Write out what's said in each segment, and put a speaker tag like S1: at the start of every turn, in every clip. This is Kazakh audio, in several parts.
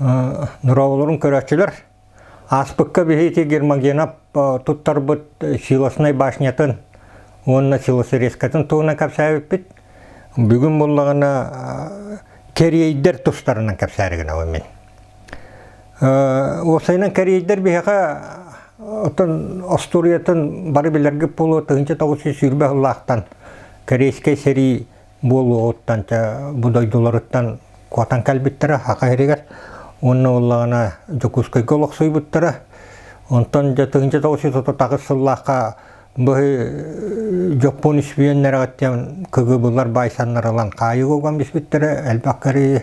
S1: Нураволорун көрәчеләр. Аспыкка бихети гермагенап туттарбыт силосынай башнятын, онна силосы рескатын туына капсайып бит. Бүгін болағына керейдер тұстарынан капсайрыгын ауы мен. Осайынан керейдер бихеға Астуриятын бары білергі болу тұғынча тоғысы сүрбе ұллақтан керейскай сери болу оттан бұдайдыларыттан қуатан кәлбіттірі хақа ерегер. Онна олағына жүкускай голық сойбыттыры. Онтан тұғынча тоғысы тағы сыллаққа бұғы жоппон үспейенлер ағаттен күгі бұлар байсанлар алан қайы оған беспіттірі әлбақ кәрей.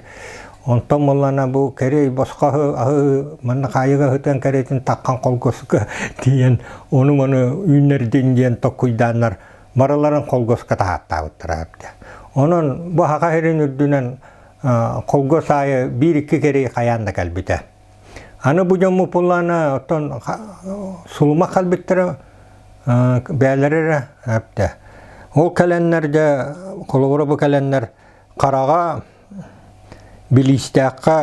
S1: Онтан моллана бұл кәрей босқа мұны қайыға ғытын кәрейтін таққан қолғысықы дейін оны үйнерден дейін тоққойданлар бараларын қолғысықы тағатта ұттыра әпті. Оның бұл хақа херін үрдінен қолғыс айы бір-екі кәрей қаянда кәлбіті. Аны бұл жамы бұллана сұлыма қалбіттірі бәлірі әпті. Ол кәләнлерде, қолығыры бұл кәләнлер қараға билистәққа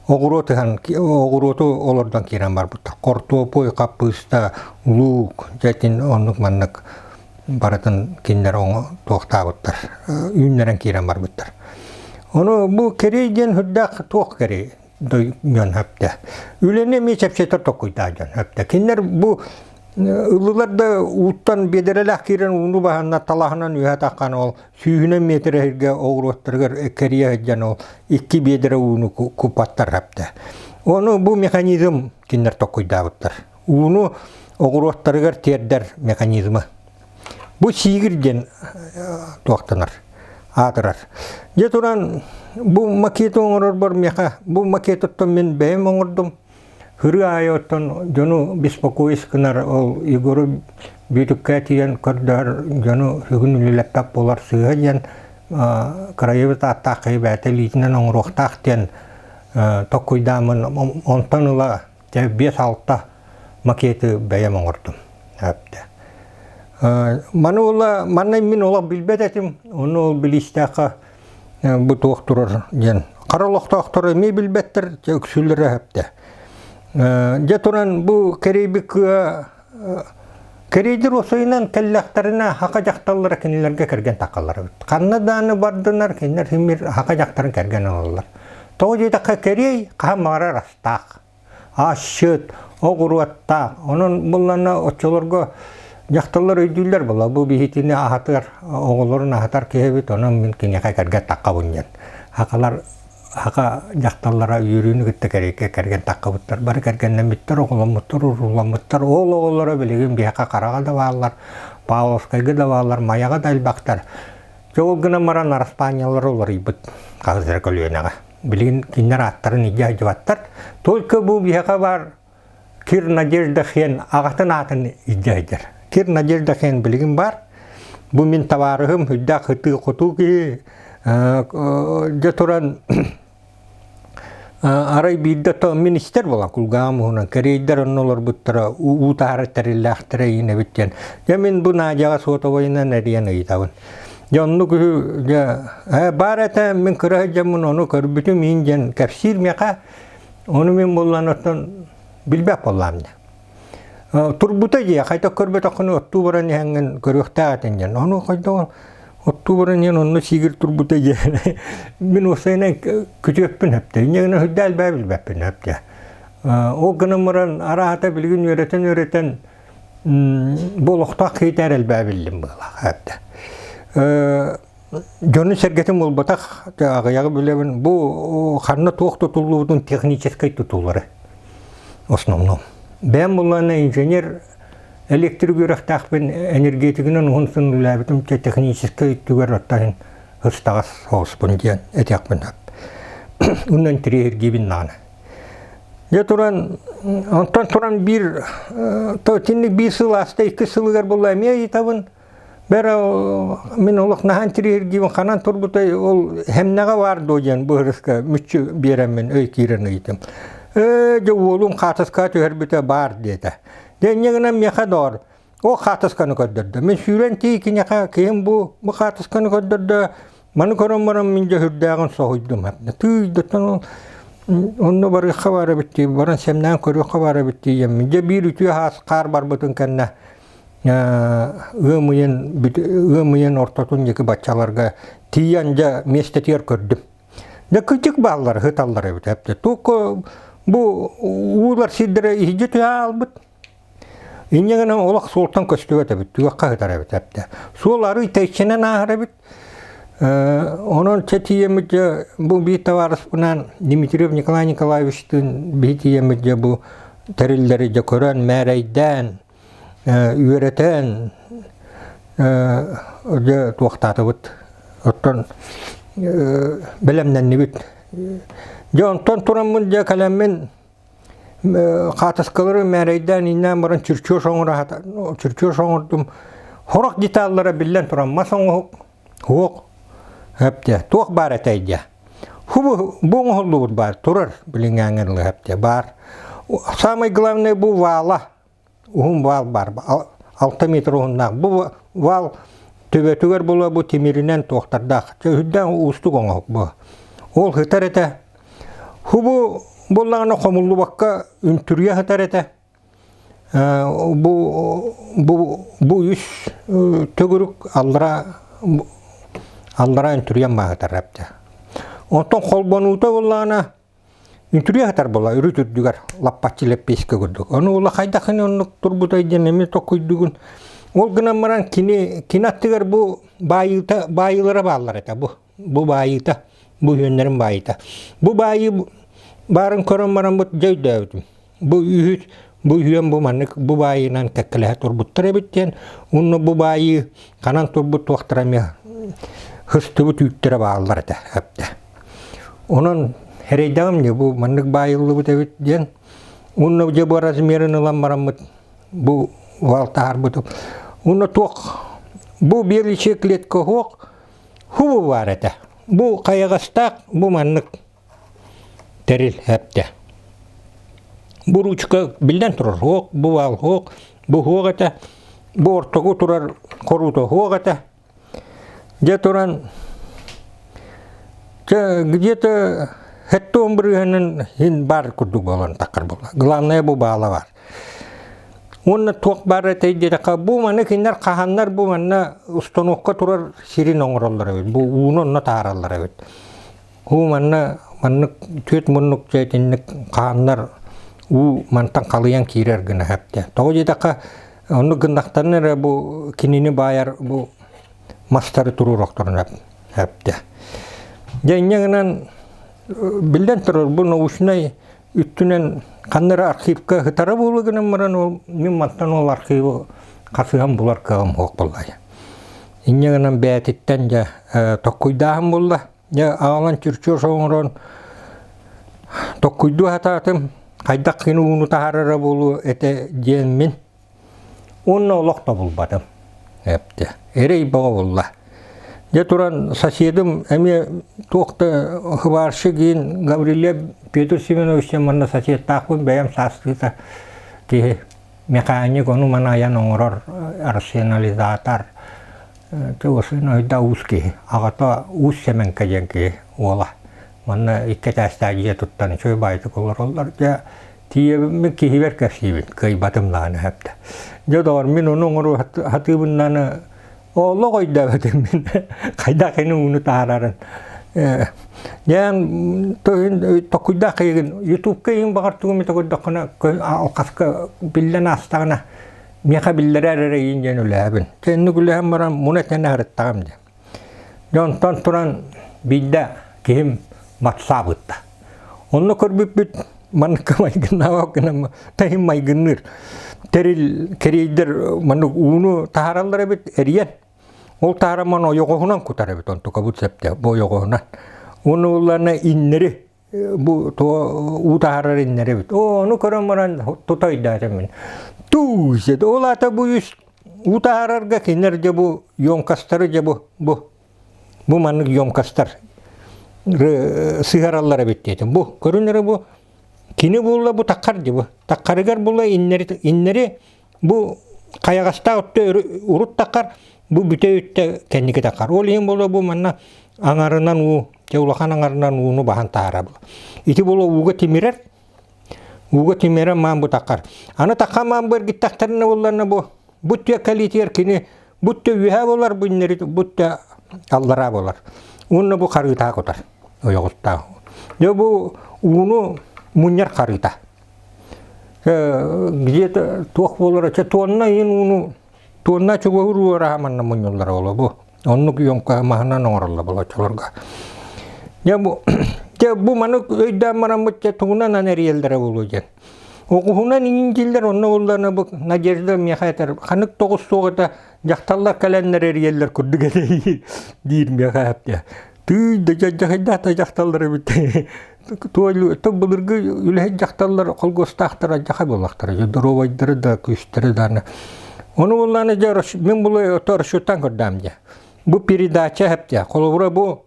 S1: оғыроту олардан керен бар бұтта. Қортуы пой қаппыста лук, жәтін онлық манлық баратын кендер оңы тоқта бұттар. Үйінлерін керен бар бұттар. Оны бұл керейден хүддәқ тоқ керей дөймен әпті. Үлене мечәпшетір тоқойда жан әпті. Кендер бұл ылыларды уттан бедереләк керен уны бағанна талағынан үйә таққан ол сүйінен метрерге оғыроттырғыр кәрия әден ол 2 бедері уны күпаттар әпті. Оны бұл механизм кендер тоқойда бұттар. Уны оғыроттырғыр тердер механизмы. Бұл сигірден тоқтаныр, атырар. Жетуран бұл макет оңырыр бар меха. Бұл макет оттан мен бәйім оңырдым. Хыры айоттан жону беспокойскынар ол Егору бүйдікке тиен көрдер жону хүгін үлелептап болар сыға ден краевыт аттақы бәті лейтінен оңырықтақ ден тоққойдамын онтан ұла 5-6 макеті бәйем оңырдым. Маны мен ола білбет әтім, оны ол білістіқі бұт оқтырыр ден. Қаралықты оқтыры ме білбеттір, өксілері әпті. Жетуран бұл керейдер осойынан кәлләқтарына хақа жақталары кенелерге кәрген тақалары өтті. Қаннаданы бардынар кенелер хемер хақа жақтарын кәрген олалар. Тоғы жейдаққа керей қамара растақ, ашшыт, оғыруаттақ. Оның бұллана отчыларға жақталар өйділер бұла. Бұл бейхетіне ағатыр, оғыларын ағатар кеебет, оның мен кенеға кәрген таққа бұнген. Хақа жақталлара үйріні күтті кәрекке кәрген таққа бұттар. Бары кәргеннен біттір, оғыламыттыр, ұруламыттыр. Ол оғылары білеген бияқа қараға да бағалар, Павловскайға да бағалар, Маяға да әлбақтар. Жоғыл ғына маран Араспаниялар олар үйбіт қағыздар көлуенаға. Білеген кенер аттарын иге ажываттар. Только бұл бияқа бар Кир Надежда Хен ағатын атын иге ажыр. Кир Надежда Хен білеген бар. Бұл мен таварығым хүддақ хүтті құту ке жетуран арай биддата министр бола кулгам хуна керейдер оннолор буттара утары терилахтыра ине биттен. Я мен бу нажага сотовойна нериян ыйтабын. Жонну кү барата мен кыражамын ону көрбүтүм инжен капсир мека ону мен болланаттан билбеп болламды. Турбута же кайта көрбөт акыны оттубаран ханген көрөктө атенжен. Ону кайта оттубаран ен онну сигир турбута же. Мен осайна күчөппүн әпті. Инегіне хүддәл бәбіл бәппін әпті. О гынымыран арахата білген өретен бұл оқтақ кейтер әл бәбілім бұл әпті. Жоны сәргетім ол батақ ағаяғы білебін. Бұл қарны тоқ тұтылуының техническай тұтулары. Основном. Бән бұланы инженер электрик үрақтақпен энергетигінің ұнсын үләбітім техническай түгер оттайын ыстағас соғыспын дейін әтеқпін әп. Үннен тірейір кебін наны. Онтан тұран бір тәутінлік бір сыл асты 2 сылығар бұл әме етабын. Бәрі мен олық нахан тірейір кебін қанан тұрбытай ол әмнаға варды ойын бұғырысқа мүтші беремін өй керін өйтім. Жо олым қатысқа төхер біті бар деді. Денегінен меқа дор. О қатысқаны көддірді. Мен сүйрен тейкінеқа кейін бұл қатысқаны көддірді. Маны көрім мен жа хүрдәғын соғыдым. Түйдіттен ол Onunla barı xabara bitti, baran semden körü xabara bitti yemin. Je bir ütü has qar bar butun kanna. Iğımıyın ortatun yeki batçalarga tiyanca mestetiyer kördüm. Ne küçük bağlar, hıtallar evet hepte. Tok bu uğular sidire ihci tüya albıt. İnyegene olak soltan köstüvet evet, tüyakka hıtar evet hepte. Soları iteçinen ahır evet. Onun çetiyemizce bu bir tavarız bunan Dimitriyev Nikolay Nikolayevich'tin bir tiyemizce bu terilleri de kören mereyden üretен öde tuaqtatıbıt. Ottan bilemden nibit. Jonton turamın je kalemmin qatasqaları mereyden innen baran çürçüyor soňurdum. Horak detallara billen turam. Masoň hok hepde. Tuaq bar eteydi. Hubu bu hollu bar turar bilingenli hepde bar. Samay главное bu vala. Val bar. 6 metre ondan. Bu val töbetüger bola bu timirinen toxtardaq. Hüdden ustu goňok bu. Ol hıtar ete. Hubu bollağına komullu bakka üntürüye hıtar ete. Bu yüz tögürük allara üntürüyen ma hıtar hepte. Ondan kolbonuta bollağına üntürüye hıtar bolla. Ürütürdüger. Lappaçı leppeske gördük. Onu ola kaydakın onu turbutay denemi tokuydugun. Ol gına maran kinattıgar bu bayılara bağlar ete. Bu bayıta. Bu yönlerin bayıta. Bu bayı barın koran maran bu cevde evdim. Bu ühüt, bu yön bu manık, bu bayınan kekkelehe turbuttar ebitten. Onu bu bayı kanan turbut vaktıramaya hıstı bu tüyüttere bağlar ete. Hepte. Onun hereydağım ne bu manık bayılı bu tevit diyen. Onu ce bu razmerin olan maran bu valta harbutu. Onu tok bu bir şeklet kohok hubu var ete. Bu kayagıstak bu manık teril hepte. Bu ruçka bilden turar hok, bu val hok, bu hok ete. Bu ortağı turar koruta hok ete. Je turan где-то hette ombrühenin hin bar kurduk bolan takar bola. Главное bu bağla var. Onu tok bar eteydi de bu manık inler kahanlar bu manna ustonokka turar sirin oңrollar evet. Bu uğunonna taarallar evet. Bu manna manık tüet munnuk jeytinlik kahanlar u mantan kalıyan kirer gına hepte. Toğu da onu gındaktanır bu kinini bayar bu mastarı turur oktorun hepte. Jeynyagınan bilden turur bu noğuşnay üttünen kanları arxivka hıtara bulugınan maran ol min mantan ol arxivi kasıhan bular kağım hoq bollay. İnyagınan beyatitten ja tokkuydahım bolla. Ja ağalan çürçüyor soğuran tokkuydu hatatım. Kaydak kini unu taharara bolu ete diyen min. Onna olaq da bulbadım. Hepte. Erey bağa bolla. Ja turan sasyedim emi toqta hıbarşı giyin Gavriliya Petr Semenovich'e manna sasyet taqbın beyam sastıysa ki mekanik onu manayan oңror arsenalizatar Teosuna hüda uski. Ağata us semen kajan ki ola. Manna ikke tästäjiä tuttan çöy baytı kollar ollar. Ja tiyebimi kihiver kasibin kay batımlağını hepte. Ja doğru min onu oңru hatыбından oğlu koyda betemin. Kayda kini unu tahararın. Yan tokuyda kayın YouTube kayın bakartığım tokuyda kana alqaska billen astağına meka billere arayın jenülabin. Tenni gülehem baran munetene harıttağım de. Jontan turan bilde kim matsabıtta. Onu körbüp bit manık maygınna vakınama tahim maygınır. Teril kereydir manık unu taharallara bit eriyen. Ol taharaman o yokohunan kutar bit onto kabut septe bu yokohunan. Onu ularına inneri bu u taharar inneri bit. Onu köramaran tutayda semin. Tuğset ola ta bu yüz u tahararga kinner bu yonkastarı bu manık yonkastar. Sigarallara bittiğim. Bu görünür bu kini bulla bu takkar bu. Takkarıgar bulla inneri bu kayagasta urut takkar bu büte ütte kendiki takkar. Olayım bulla bu manna аңарынан у, же улахан аңарынан уну бахан тахара бұл. Ити бұл уға тимирер, уға тимирер маан бұ таққар. Аны таққа маан бұр гиттақтарына боларына бұ, бұтты калитер кені, бұтты үйә болар, бұтты аллара болар. Уны бұ қарғыта көтар, ойығыста. Же бұ уну мұнер қарғыта. Где-то тоқ болар, тонна ең уну, тонна чуға ұру ұрағаманна мұнелар олы бұ. Оннук йомка маханан оңырылы бұл очылырға. Бұ маны өйден маран бұтте туғынан анер елдері болу жен. Оқуғынан иңіншілдер онны оларына бұл Надежда мехайтар. Қанық тоғыз соғыда жақталлар кәләнлер ер елдер күрдіге дейір мехайапте. Түйді жақталдар жақталдар бітті. Бұлырғы үләйт жақталдар қолғыстақтара жақа болақтары. Дұровайдары да күштері даны. Оны оларына мен бұл өтір көрдім де. Бұ передача әпте. Қолығыра бұ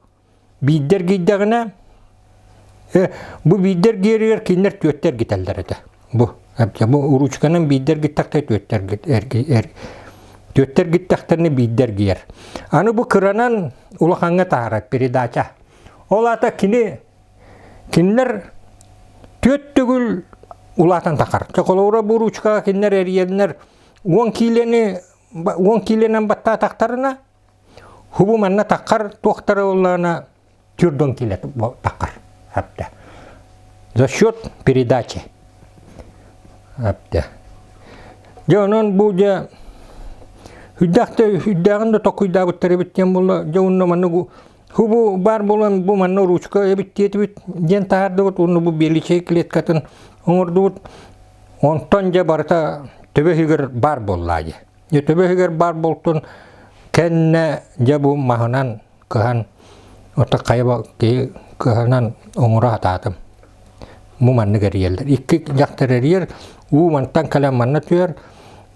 S1: бейдер кейдіғіне, бұ бейдер кейдігер кейдер төттер кетелдер әді. Бұ ұручқанын бейдер кеттақтай төттер кеттақтарыны бейдер кейер. Аны бұ қыранан ұлақанға тағырат передача. Ол ата кенлер төт түгіл ұлатан тақар. Қолығыра бұ ұручқаға кенлер әрiyelінер 10 киленен батта тақтарына хубу манна таққар тоқтары олана түрден келеді таққар. За счет передачи. Жонон бұл жа хүддағында тоқуйда бұттары біттен бұл жауынна манны хубу бар болан бұл манны ручка өбіттеті біт жен тағарды бұт, оны бұл белічей клеткатын оңырды бұт. Онтан жа барыта төбе бар боллады. Төбе бар болтын кәнне жабу махынан кыхан ота қайба кыханан оңыра атадым. Бұ манны кәрiyelдер. Икки жақтар әрiyер, у мантан кәлем манна түйер.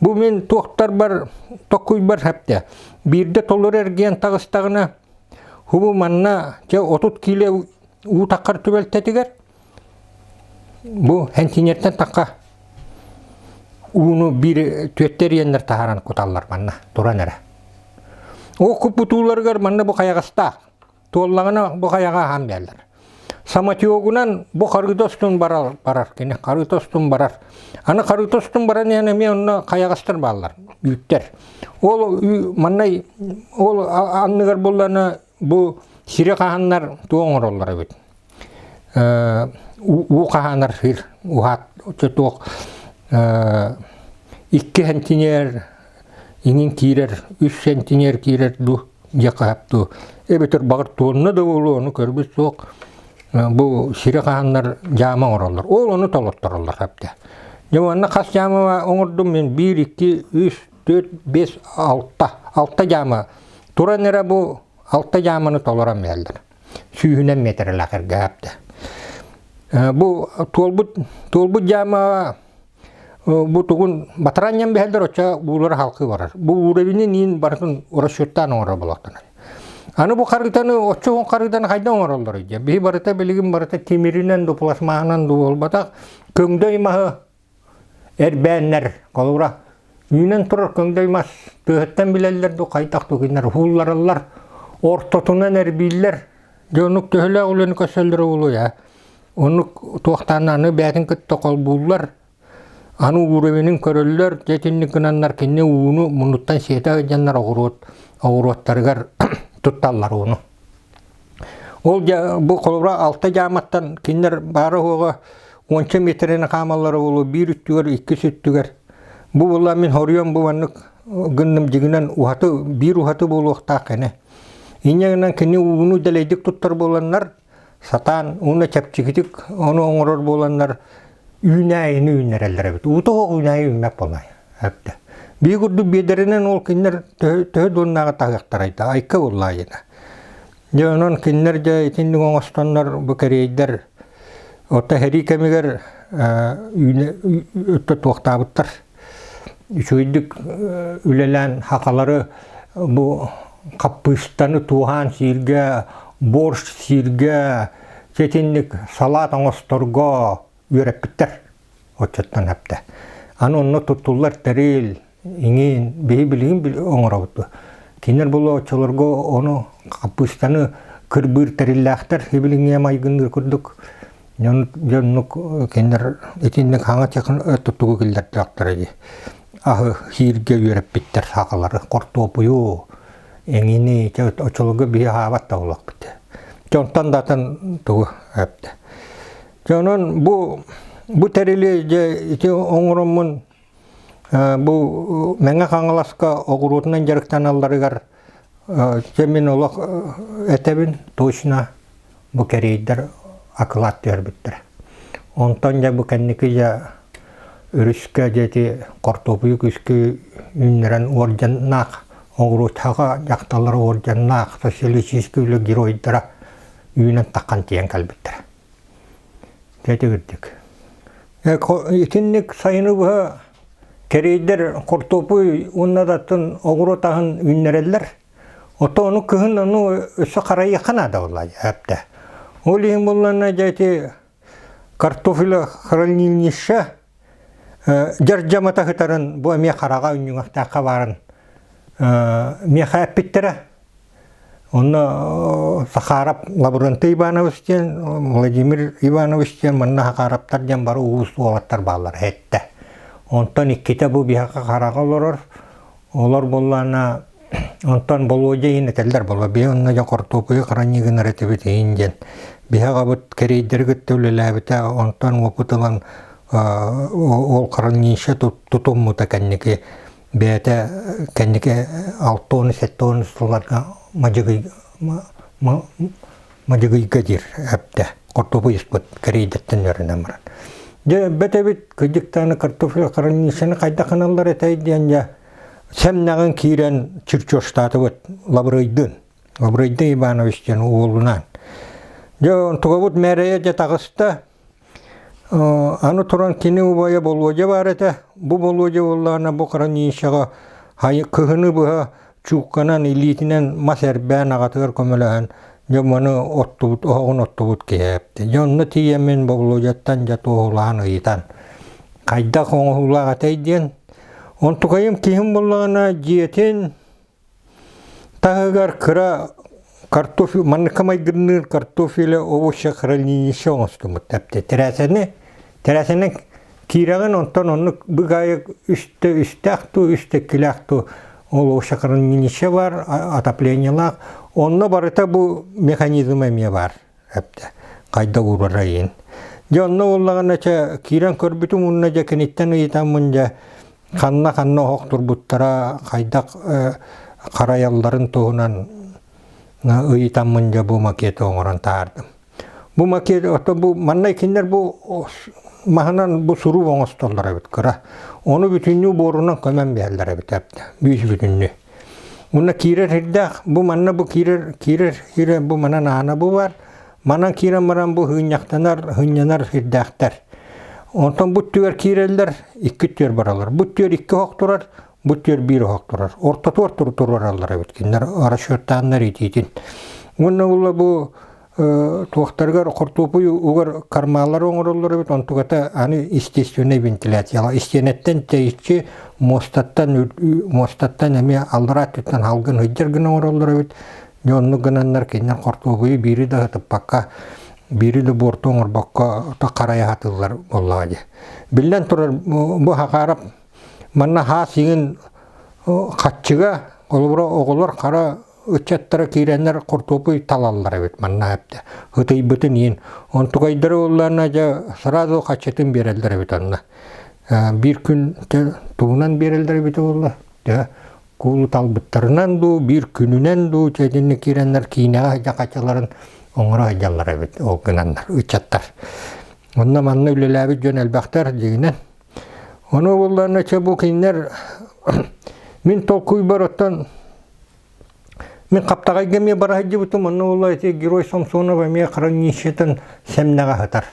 S1: Бұ мен тоқтар бар, тоқуй бар әпте. Бірді толыр әрген тағыстағына, хубу манна 30 киле у таққар түбелтетігер. Бұ әнтинерден таққа. Уну bir төттер ендер тахаран куталлар манна туран эре. О купутуларгар манна бу каягыста. Толлагына бу каяга хам белдер. Саматиогунан бу каргытостун барар кене каргытостун барар. Аны каргытостун баран яна мен онна каягыстыр баллар. Үйттер. Ол маннай ол анныгар болланы бу сире каханнар туоңороллар бит. У каханар хир ухат чоток 2 сантинер иңин кирер, 3 сантинер кирер ду жақапты. Эбетер бағыр туынны да болу, оны көрбіз соқ. Бұл сире қағандар жама оралар. Ол оны толыттыралар қапты. Жаманна қас жама оңырдым мен 1, 2, 3, 4, 5, 6 жама. Туран әрі бұл 6 жаманы толырам елдір. Сүйінен метрі лақырға қапты. Бұл толбут жама bu tuğun bataranyan behelder oça buğulara halkı varar. Bu uğrevinin in barıtın uğraşırttan uğra bulaktan. Anı bu kargıtanı oça on kargıtanı haydan uğrallar idi. Bir barıta beligin barıta kemirinen do plasmanan do olbatak köngdöy mahı erbenler kolura. Yünen turur köngdöy mas tığıttan bileller do kaytak tokinler hullarallar ortotunan erbiller. Jonuk töhüle ulanı köseller olu ya. Onuk toğtananı bätin kıtta kol bullar. Аны уровенин көрөллөр жетинник кынаннар кенне ууну мунуттан сета жаннар огуруаттаргар тутталлар уну. Ол бу колбра 6 жаматтан киндер бары ого 10 метрени камаллары болу 1 үттүгөр 2 сүттүгөр. Бу булла мен хорион бу ваннык гынным жигинен ухаты 1 ухаты болуакта кене. Инягынан кенне ууну делейдик туттар боланнар сатан уну чапчигитик ону оңорор боланнар Ünayını ünlerler evet. Uto ünayı ünmep olmay. Hepte. Bir kurdu bederinen ol kinler töhü donnağa tağıqtaraydı. Ayka ollayına. Jonon kinler ja itindi oğustanlar bu kereyder. Ota heri kemiger ötte toqtabıttar. Şuydik ülelen haqaları bu Kappıstanı tuğan sirge, borç sirge, çetinlik salat oğustorga Yörepitler oçattan hepte. Аны onu tutullar teril, ingin, behi bilgin oğuravuttu. Kinler bulu oçalarga onu Kappıstanı кырбыр териллахтар хибилиңе майгыныр курдук. Jonluk kinder itinlik hanga tekın tutugu kilder traktör edi. Ahı hirge yörep bitter sakaları kortopuyu. Engini açılığı bir havat da olak bitti. Jontan datan tuğu hepti. Jonon bu terili je iti onurumun bu menge kangalaska ogurutunan jarıktan allarıgar jemin olak etebin toşuna bu kereyder akılat dörbüttür. Ondan ja bu kendiki ja ürüske jeti kortopuyu küskü ünleren orjannak oğrutağa yaktaları orjannak sosyalistsküyle giroydara üyünen takkan tiyen kalbittir. Jeti gittik. İtinlik sayını bu kereyder kortopuyu onnadatın oğrutağın ünlereller. Ota onu kıhın onu öse karayı yakına da olay hepte. Олиһин булланна жайти картофеля хранилища жаржамата хытарын бу эме карага үннүңактакка барын меха эппиттере онно Сахаров Лаврентий Иванович Владимир Иванович манна хакараптар жан бары уус олаттар баалар хетте онтон икките бу бияка карага олар буллана онтон болуожа инетелдер боло бе онна жа кортопуй каранигин ретебит инжен биһага бут керейдер гыттөлөлөбүтэ онтон опутулан ол каранниша тутуммута кенники бете кенники 6-7 суларга мажыгый гадир апта кортопуй испут керейдеттен өрүнөмөр же бетебит кыжыктаны картофель караннишаны кайда каналлар этейден жа Semnağın kiren Çırço ştatı var, Labraydın Ivanoviç'ten oğlundan. Jo tuğabut mereye jatağısta, anu turan kini ubaya bolvoca var ete, bu bolvoca oğlana bu karan inşağa, kıhını buha çukanan ilitinen maser ben ağatır kömülen, jo manı ottubut, oğun ottubut kehepti. Jo onu tiyemin bolvocattan jatı oğlan ıyıtan. Kayda koğula ataydiyen, Ontukayım kihim bollana jiyeten tağıgar kıra kartofil, manıkamay gırnır kartofile ovuşa kıralniyişe oğustumut tapte. Terasene kirağın ondan onu bıgayık üstte kilaktu ovuşa kıralniyişe var, ataplenyalar. Onunla barıta bu mekanizm emiye var tapte. Kayda uğrarayın. Jonno ollağına kiran körbütüm unna jakenitten ıyıtamınca Kanna hoktur buttara kaydak karayalların tohunan ıyıtamınca bu maketi oğuran tardım. Bu maket, bu manna kinler bu mahanan bu suru oğustollar evet kıra. Onu bütünlüğü borunan kömen beyaller evet yaptı. Büyüs bütünlüğü. Buna kirer hirdak, bu manna bu kirer bu manan ana bu var. Manan kirer maran bu hınyanar hirdaktar. Ondan bu tür kireller iki tür baralar. Bu tür iki hokturar, bu tür bir hokturar. Orta turarlar evet kinler araştırtanlar editin. Bununla bu tuğtargar kortopuyu ugar karmalar oğurlar evet ontukata hani istasyona ventilasyon. İstenetten teyitçi mostattan emi aldırattan halgın hıcır gına oğurlar evet. Yonlu gınanlar kinler kortopuyu biri daha tıpakka biri de bortoğur bakka ta karaya hatırlar vallahi. Billen turar bu hakarap manna ha sigin kaççıga olubura oğullar kara uçatlara kirenler kortopuy talallar evet manna hepte. Hıtay bütün yin. Ontukaydara oğullarına ja sırada kaçatın berelder evet anna. Bir gün tuğunan berelder evet oğullar. Kulu talbıtlarından du bir gününen du çedinli kirenler kinağa kaçaların Onlara hajallar evet, o gınanlar, uçatlar. Onda manna ülelâbi jönelbaktar deginen. Onu bollarına çabuk inler, min tolkuy barottan, min kaptagay gemiye barahacı butum, onu olaydı, Giroy Samsonov emiye karan nişetin semnağa hatar.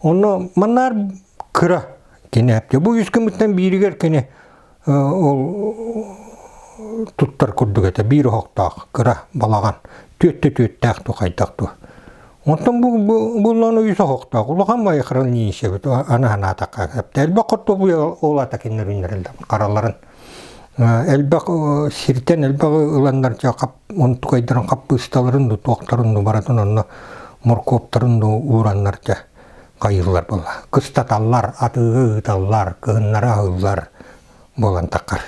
S1: Onu mannar kıra kine yaptı. Bu 100 kımıttan biriger kine tuttar kurduk ete, biri hoktağ, kıra balagan. Tüt tuqaytaqtu. Ondan bundan uysa hoqta. Uluqan bay qıral niyişe bit ana taqqa. Elbə qurtu bu olata kinler ünlerelde. Qaraların Элбак сиртен элбак ыландар жа кап онтукайдыран каппысталарын да токтарын да баратын онно моркоптарын да ураннар жа кайылар бола. Кыстаталлар, атыгы ыталлар, кыһыннара агыллар болан таккар.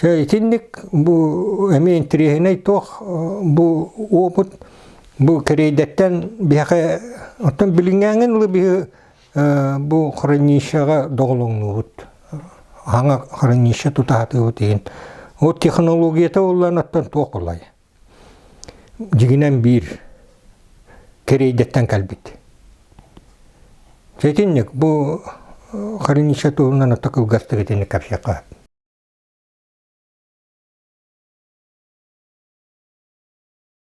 S1: Итинник бу эмин трихиней тох бу опыт бу керейдеттен бияка оттан билингәнген лы би бу хранишага доголоңнут. Аңа храниша тутаты утен. О технологията улланаттан тох болай. Жигинен бир керейдеттен калбит. Итинник бу храниша туунан такыл гастыгытын капшака.